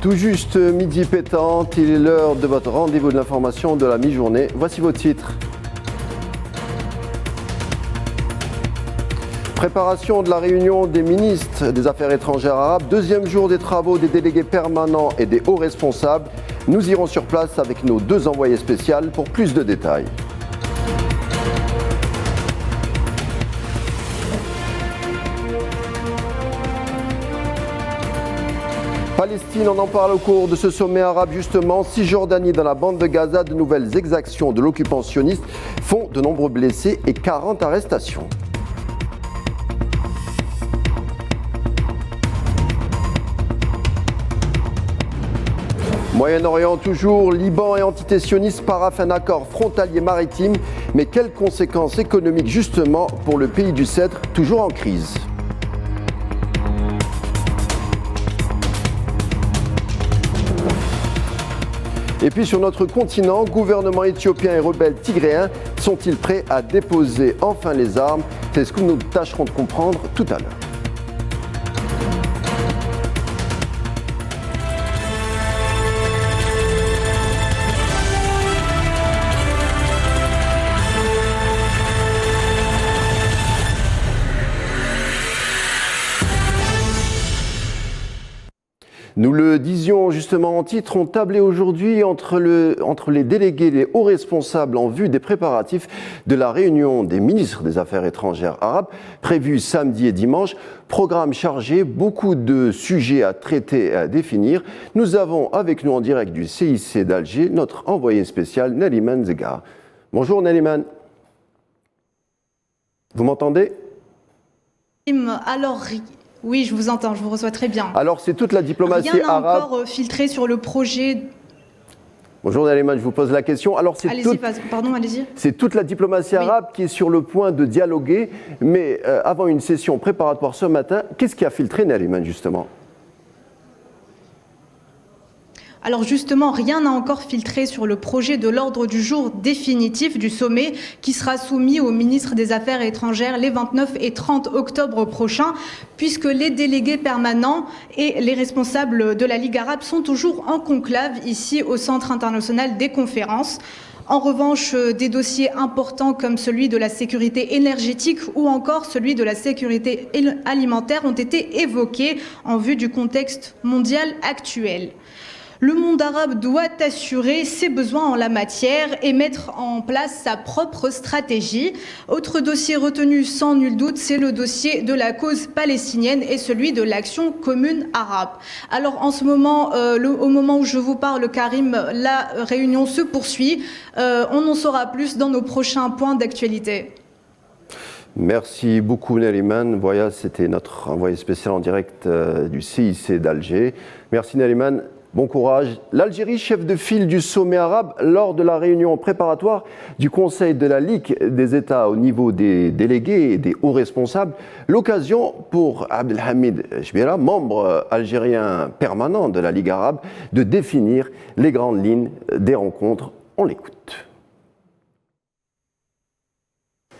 Tout juste midi pétante, il est l'heure de votre rendez-vous de l'information de la mi-journée. Voici vos titres. Préparation de la réunion des ministres des Affaires étrangères arabes, deuxième jour des travaux des délégués permanents et des hauts responsables. Nous irons sur place avec nos deux envoyés spéciaux pour plus de détails. Palestine, on en parle au cours de ce sommet arabe justement. Cisjordanie, dans la bande de Gaza, de nouvelles exactions de l'occupant sioniste font de nombreux blessés et 40 arrestations. Moyen-Orient toujours, Liban et entité sioniste paraphent un accord frontalier maritime. Mais quelles conséquences économiques justement pour le pays du Cèdre, toujours en crise ? Et puis sur notre continent, gouvernement éthiopien et rebelles tigréens sont-ils prêts à déposer enfin les armes? C'est ce que nous tâcherons de comprendre tout à l'heure. Nous le disions justement en titre, on tablait aujourd'hui entre les délégués et les hauts responsables en vue des préparatifs de la réunion des ministres des Affaires étrangères arabes prévue samedi et dimanche. Programme chargé, beaucoup de sujets à traiter et à définir. Nous avons avec nous en direct du CIC d'Alger notre envoyé spécial Nariman Zegar. Bonjour Nariman. Vous m'entendez? Alors, oui, je vous entends, je vous reçois très bien. Alors, c'est toute la diplomatie arabe. Rien n'a arabe. encore filtré sur le projet. Bonjour Nariman, je vous pose la question. Alors, allez-y. C'est toute la diplomatie arabe qui est sur le point de dialoguer, mais avant une session préparatoire ce matin, qu'est-ce qui a filtré Nariman justement ? Alors justement, rien n'a encore filtré sur le projet de l'ordre du jour définitif du sommet qui sera soumis au ministre des Affaires étrangères les 29 et 30 octobre prochains, puisque les délégués permanents et les responsables de la Ligue arabe sont toujours en conclave ici au Centre international des conférences. En revanche, des dossiers importants comme celui de la sécurité énergétique ou encore celui de la sécurité alimentaire ont été évoqués en vue du contexte mondial actuel. Le monde arabe doit assurer ses besoins en la matière et mettre en place sa propre stratégie. Autre dossier retenu sans nul doute, c'est le dossier de la cause palestinienne et celui de l'action commune arabe. Alors en ce moment, au moment où je vous parle, Karim, la réunion se poursuit. On en saura plus dans nos prochains points d'actualité. Merci beaucoup Nariman. Voilà, c'était notre envoyé spécial en direct du CIC d'Alger. Merci Nariman. Bon courage. L'Algérie, chef de file du sommet arabe, lors de la réunion préparatoire du Conseil de la Ligue des États au niveau des délégués et des hauts responsables, l'occasion pour Abdelhamid Chbira, membre algérien permanent de la Ligue arabe, de définir les grandes lignes des rencontres. On l'écoute.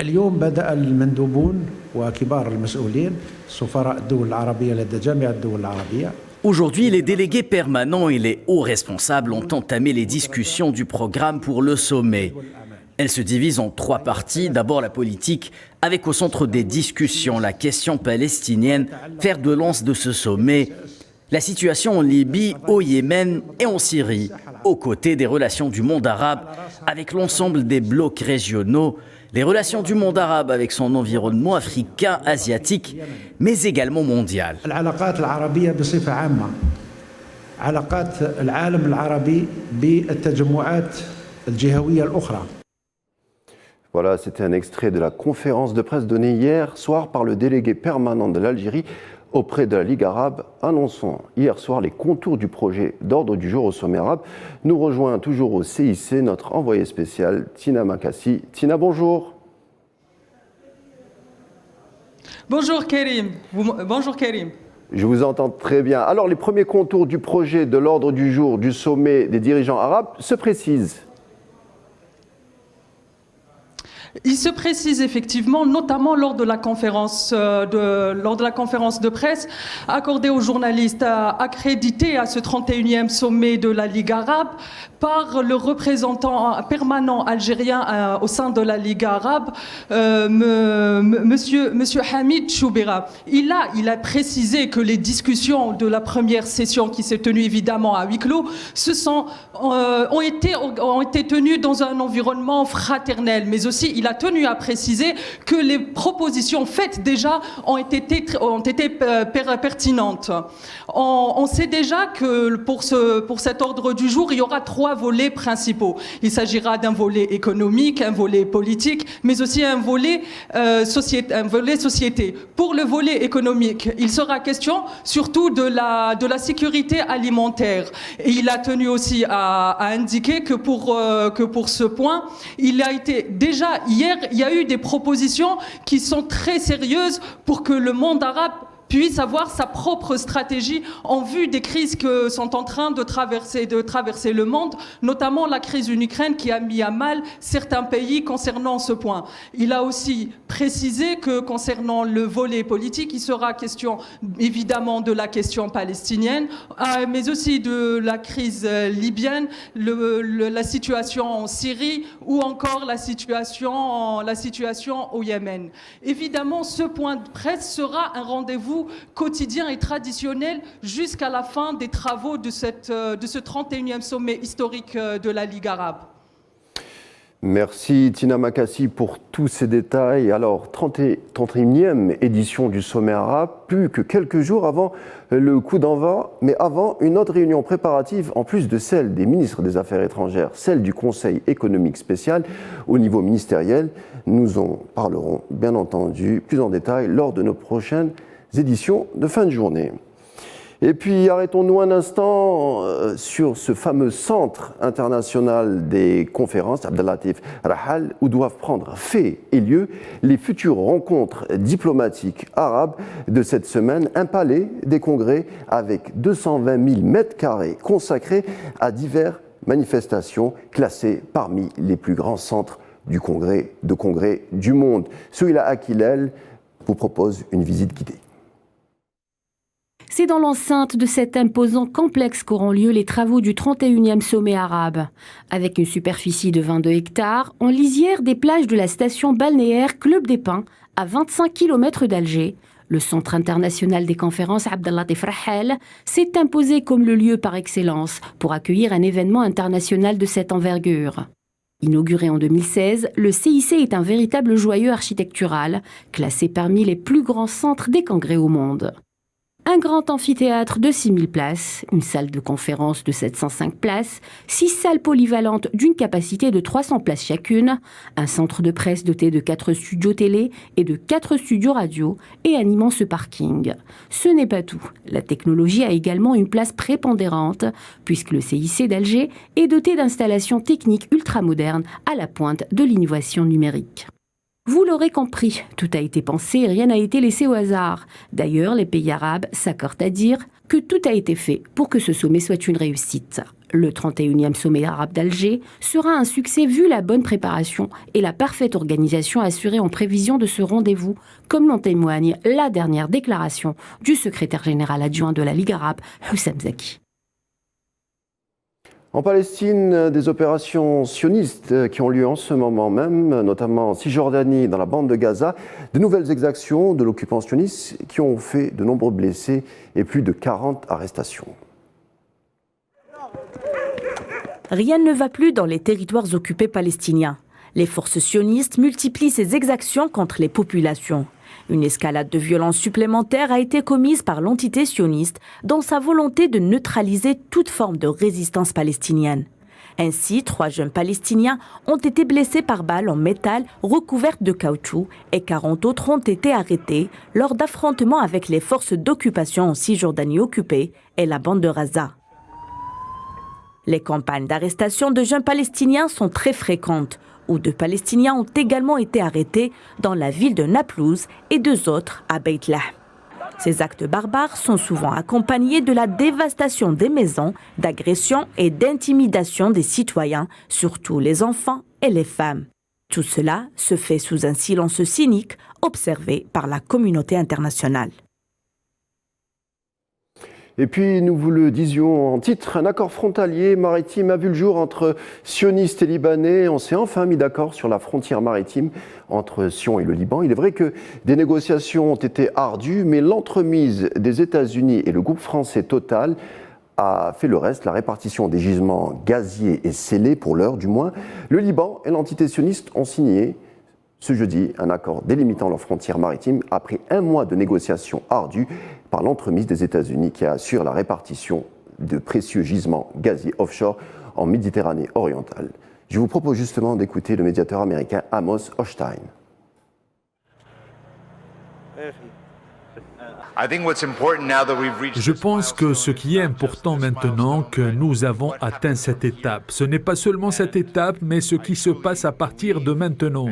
اليوم بدأ المندوبون وكبار المسؤولين سفراء الدول العربية لدى جامعة الدول العربية. Aujourd'hui, les délégués permanents et les hauts responsables ont entamé les discussions du programme pour le sommet. Elles se divisent en trois parties. D'abord la politique, avec au centre des discussions la question palestinienne, fer de lance de ce sommet, la situation en Libye, au Yémen et en Syrie, aux côtés des relations du monde arabe avec l'ensemble des blocs régionaux, les relations du monde arabe avec son environnement africain, asiatique, mais également mondial. العلاقات العربية بصفة عامة، علاقات العالم العربي بالتجمعات الجهوية الأخرى. Voilà, c'était un extrait de la conférence de presse donnée hier soir par le délégué permanent de l'Algérie auprès de la Ligue arabe, annonçant hier soir les contours du projet d'ordre du jour au sommet arabe. Nous rejoint toujours au CIC notre envoyé spécial, Tina Makassi. Tina, bonjour. Bonjour Karim. Bonjour Karim. Je vous entends très bien. Alors, les premiers contours du projet de l'ordre du jour du sommet des dirigeants arabes se précisent. Il se précise effectivement, notamment lors de la conférence de presse accordée aux journalistes accrédités à ce 31e sommet de la Ligue arabe par le représentant permanent algérien au sein de la Ligue arabe, monsieur Hamid Choubira. Il a précisé que les discussions de la première session qui s'est tenue évidemment à huis clos ont été tenues dans un environnement fraternel, mais aussi il a tenu à préciser que les propositions faites déjà ont été pertinentes. On sait déjà que pour cet ordre du jour, il y aura 3 volets principaux. Il s'agira d'un volet économique, un volet politique, mais aussi un volet société. Pour le volet économique, il sera question surtout de la sécurité alimentaire. Et il a tenu aussi à indiquer que pour ce point, il y a eu des propositions qui sont très sérieuses pour que le monde arabe puisse avoir sa propre stratégie en vue des crises que sont en train de traverser le monde, notamment la crise en Ukraine qui a mis à mal certains pays concernant ce point. Il a aussi précisé que concernant le volet politique, il sera question évidemment de la question palestinienne, mais aussi de la crise libyenne, la situation en Syrie ou encore la situation au Yémen. Évidemment, ce point de presse sera un rendez-vous quotidien et traditionnel jusqu'à la fin des travaux de ce 31e sommet historique de la Ligue arabe. Merci Tina Makassi pour tous ces détails. Alors, 31e édition du sommet arabe, plus que quelques jours avant le coup d'envoi, mais avant une autre réunion préparative, en plus de celle des ministres des Affaires étrangères, celle du Conseil économique spécial au niveau ministériel. Nous en parlerons bien entendu plus en détail lors de nos prochaines éditions de fin de journée. Et puis arrêtons-nous un instant sur ce fameux centre international des conférences, Abdellatif Rahal, où doivent prendre fait et lieu les futures rencontres diplomatiques arabes de cette semaine, un palais des congrès avec 220 000 mètres carrés consacrés à diverses manifestations classées parmi les plus grands centres de congrès du monde. Souila Akilel vous propose une visite guidée. C'est dans l'enceinte de cet imposant complexe qu'auront lieu les travaux du 31e sommet arabe. Avec une superficie de 22 hectares, en lisière des plages de la station balnéaire Club des Pins, à 25 km d'Alger, le Centre international des conférences Abdellatif Rahal s'est imposé comme le lieu par excellence pour accueillir un événement international de cette envergure. Inauguré en 2016, le CIC est un véritable joyau architectural, classé parmi les plus grands centres des congrès au monde. Un grand amphithéâtre de 6000 places, une salle de conférence de 705 places, 6 salles polyvalentes d'une capacité de 300 places chacune, un centre de presse doté de 4 studios télé et de 4 studios radio et un immense parking. Ce n'est pas tout. La technologie a également une place prépondérante puisque le CIC d'Alger est doté d'installations techniques ultramodernes à la pointe de l'innovation numérique. Vous l'aurez compris, tout a été pensé et rien n'a été laissé au hasard. D'ailleurs, les pays arabes s'accordent à dire que tout a été fait pour que ce sommet soit une réussite. Le 31e sommet arabe d'Alger sera un succès vu la bonne préparation et la parfaite organisation assurée en prévision de ce rendez-vous, comme l'en témoigne la dernière déclaration du secrétaire général adjoint de la Ligue arabe, Hussam Zaki. En Palestine, des opérations sionistes qui ont lieu en ce moment même, notamment en Cisjordanie, dans la bande de Gaza, de nouvelles exactions de l'occupant sioniste qui ont fait de nombreux blessés et plus de 40 arrestations. Rien ne va plus dans les territoires occupés palestiniens. Les forces sionistes multiplient ces exactions contre les populations. Une escalade de violence supplémentaire a été commise par l'entité sioniste dans sa volonté de neutraliser toute forme de résistance palestinienne. Ainsi, 3 jeunes Palestiniens ont été blessés par balles en métal recouvertes de caoutchouc et 40 autres ont été arrêtés lors d'affrontements avec les forces d'occupation en Cisjordanie occupée et la bande de Gaza. Les campagnes d'arrestation de jeunes Palestiniens sont très fréquentes, où 2 Palestiniens ont également été arrêtés dans la ville de Naplouse et 2 autres à Beit Lahm. Ces actes barbares sont souvent accompagnés de la dévastation des maisons, d'agressions et d'intimidation des citoyens, surtout les enfants et les femmes. Tout cela se fait sous un silence cynique observé par la communauté internationale. Et puis, nous vous le disions en titre, un accord frontalier maritime a vu le jour entre sionistes et libanais. On s'est enfin mis d'accord sur la frontière maritime entre Sion et le Liban. Il est vrai que des négociations ont été ardues, mais l'entremise des États-Unis et le groupe français Total a fait le reste. La répartition des gisements gaziers est scellée, pour l'heure du moins. Le Liban et l'entité sioniste ont signé ce jeudi un accord délimitant leurs frontières maritimes après un mois de négociations ardues par l'entremise des États-Unis qui assure la répartition de précieux gisements gaziers offshore en Méditerranée orientale. Je vous propose justement d'écouter le médiateur américain Amos Hochstein. Je pense que ce qui est important maintenant, que nous avons atteint cette étape. Ce n'est pas seulement cette étape, mais ce qui se passe à partir de maintenant.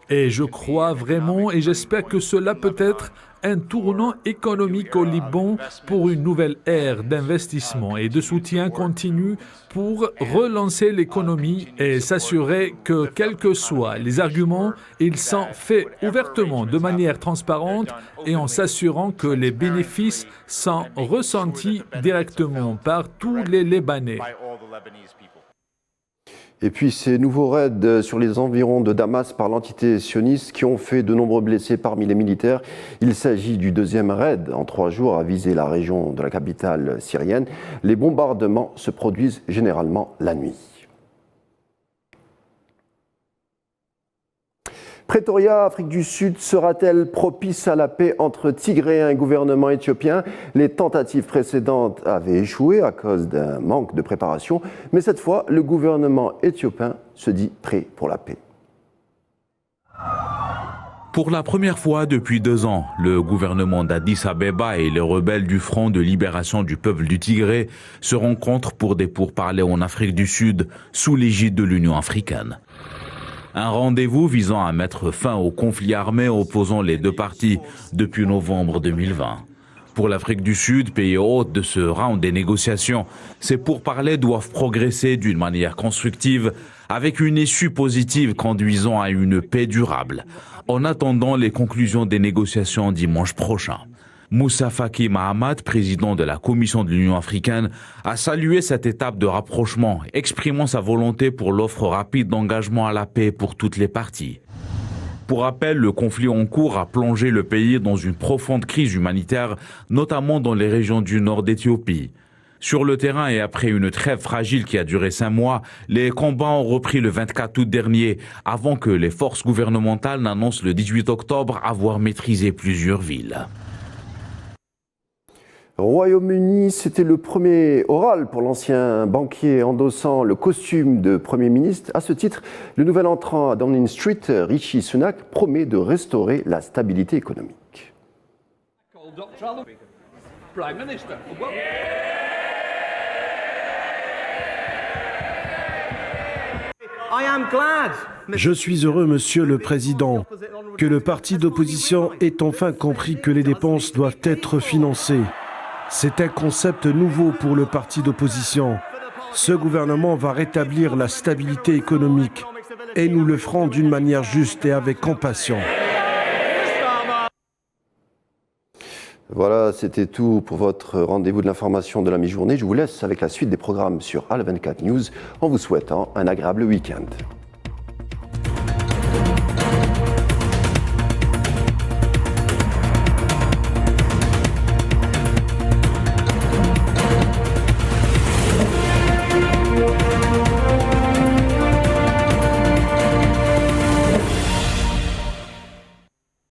Et je crois vraiment et j'espère que cela peut être un tournant économique au Liban pour une nouvelle ère d'investissement et de soutien continu pour relancer l'économie et s'assurer que, quels que soient les arguments, ils sont faits ouvertement, de manière transparente et en s'assurant que les bénéfices sont ressentis directement par tous les Libanais. Et puis ces nouveaux raids sur les environs de Damas par l'entité sioniste qui ont fait de nombreux blessés parmi les militaires. Il s'agit du deuxième raid en 3 jours à viser la région de la capitale syrienne. Les bombardements se produisent généralement la nuit. Pretoria, Afrique du Sud, sera-t-elle propice à la paix entre Tigréens et gouvernement éthiopien? Les tentatives précédentes avaient échoué à cause d'un manque de préparation, mais cette fois, le gouvernement éthiopien se dit prêt pour la paix. Pour la première fois depuis 2 ans, le gouvernement d'Addis Abeba et les rebelles du Front de libération du peuple du Tigré se rencontrent pour des pourparlers en Afrique du Sud sous l'égide de l'Union africaine. Un rendez-vous visant à mettre fin au conflit armé opposant les 2 parties depuis novembre 2020. Pour l'Afrique du Sud, pays hôte de ce round des négociations, ces pourparlers doivent progresser d'une manière constructive avec une issue positive conduisant à une paix durable, en attendant les conclusions des négociations dimanche prochain. Moussa Faki Mahamat, président de la Commission de l'Union africaine, a salué cette étape de rapprochement, exprimant sa volonté pour l'offre rapide d'engagement à la paix pour toutes les parties. Pour rappel, le conflit en cours a plongé le pays dans une profonde crise humanitaire, notamment dans les régions du nord d'Éthiopie. Sur le terrain et après une trêve fragile qui a duré 5 mois, les combats ont repris le 24 août dernier, avant que les forces gouvernementales n'annoncent le 18 octobre avoir maîtrisé plusieurs villes. Royaume-Uni, c'était le premier oral pour l'ancien banquier endossant le costume de Premier ministre. À ce titre, le nouvel entrant à Downing Street, Rishi Sunak, promet de restaurer la stabilité économique. Je suis heureux, Monsieur le Président, que le parti d'opposition ait enfin compris que les dépenses doivent être financées. C'est un concept nouveau pour le parti d'opposition. Ce gouvernement va rétablir la stabilité économique et nous le ferons d'une manière juste et avec compassion. Voilà, c'était tout pour votre rendez-vous de l'information de la mi-journée. Je vous laisse avec la suite des programmes sur Al 24 News en vous souhaitant un agréable week-end.